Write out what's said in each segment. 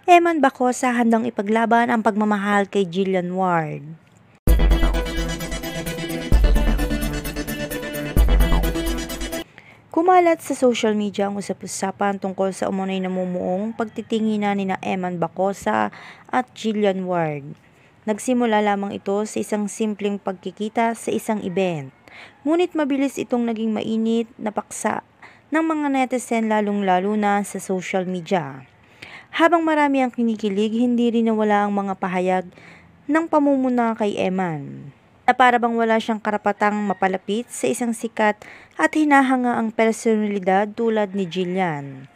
Eman Bacosa handang ipaglaban ang pagmamahal kay Jillian Ward. Kumalat sa social media ang usap-usapan tungkol sa umunoy namumuong pagtitinginan nina Eman Bacosa at Jillian Ward. Nagsimula lamang ito sa isang simpleng pagkikita sa isang event. Ngunit mabilis itong naging mainit na paksa ng mga netizen lalong-lalo na sa social media. Habang marami ang kinikilig, hindi rin nawala ang mga pahayag ng pamumuna kay Eman, na para bang wala siyang karapatang mapalapit sa isang sikat at hinahanga ang personalidad tulad ni Jillian.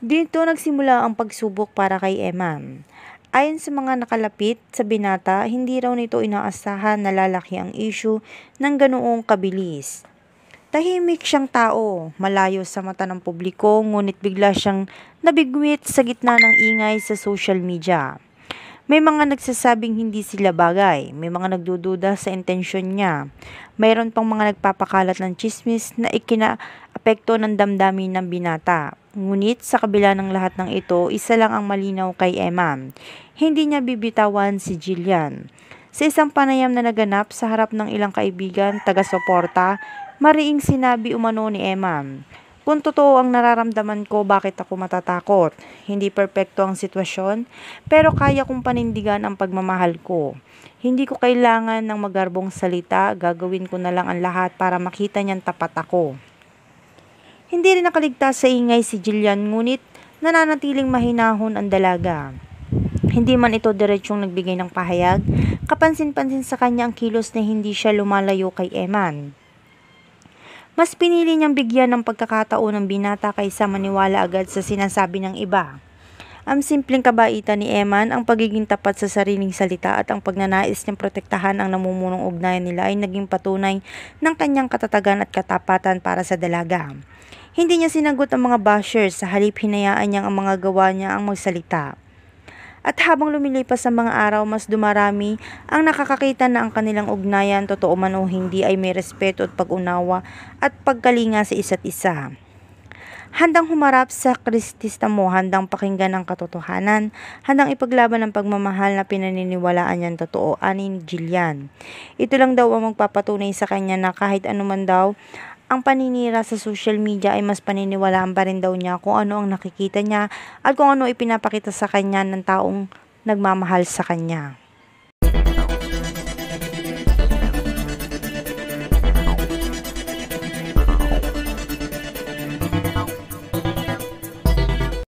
Dito nagsimula ang pagsubok para kay Eman. Ayon sa mga nakalapit sa binata, hindi raw nito inaasahan na lalaki ang issue ng ganoong kabilis. Tahimik siyang tao, malayo sa mata ng publiko, ngunit bigla siyang nabigwit sa gitna ng ingay sa social media. May mga nagsasabing hindi sila bagay, may mga nagdududa sa intensyon niya. Mayroon pang mga nagpapakalat ng tsismis na ikinaapekto ng damdamin ng binata. Ngunit sa kabila ng lahat ng ito, isa lang ang malinaw kay Eman. Hindi niya bibitawan si Jillian. Sa isang panayam na naganap sa harap ng ilang kaibigan, taga-suporta, mariing sinabi umano ni Eman, "Kung totoo ang nararamdaman ko, bakit ako matatakot? Hindi perpekto ang sitwasyon, pero kaya kong panindigan ang pagmamahal ko. Hindi ko kailangan ng magarbong salita, gagawin ko na lang ang lahat para makita niyang tapat ako." Hindi rin nakaligtas sa ingay si Jillian, ngunit nananatiling mahinahon ang dalaga. Hindi man ito diretsyong nagbigay ng pahayag, kapansin-pansin sa kanya ang kilos na hindi siya lumalayo kay Eman. Mas pinili niyang bigyan ng pagkakataon ng binata kaysa maniwala agad sa sinasabi ng iba. Ang simpleng kabaitan ni Eman, ang pagiging tapat sa sariling salita at ang pagnanais niyang protektahan ang namumunong ugnayan nila ay naging patunay ng kanyang katatagan at katapatan para sa dalaga. Hindi niya sinagot ang mga bashers, sa halip hinayaan niyang ang mga gawa niya ang magsalita. At habang lumilipas ang mga araw, mas dumarami ang nakakakita na ang kanilang ugnayan, totoo man o hindi, ay may respeto at pag-unawa at pagkalinga sa isa't isa. Handang humarap sa krististamo, handang pakinggan ang katotohanan, handang ipaglaban ang pagmamahal na pinaniniwalaan niyang totoo, ani ni Jillian. Ito lang daw ang magpapatunay sa kanya na kahit anuman daw ang paninira sa social media ay mas paniniwalaan pa rin daw niya kung ano ang nakikita niya at kung ano ipinapakita sa kanya ng taong nagmamahal sa kanya.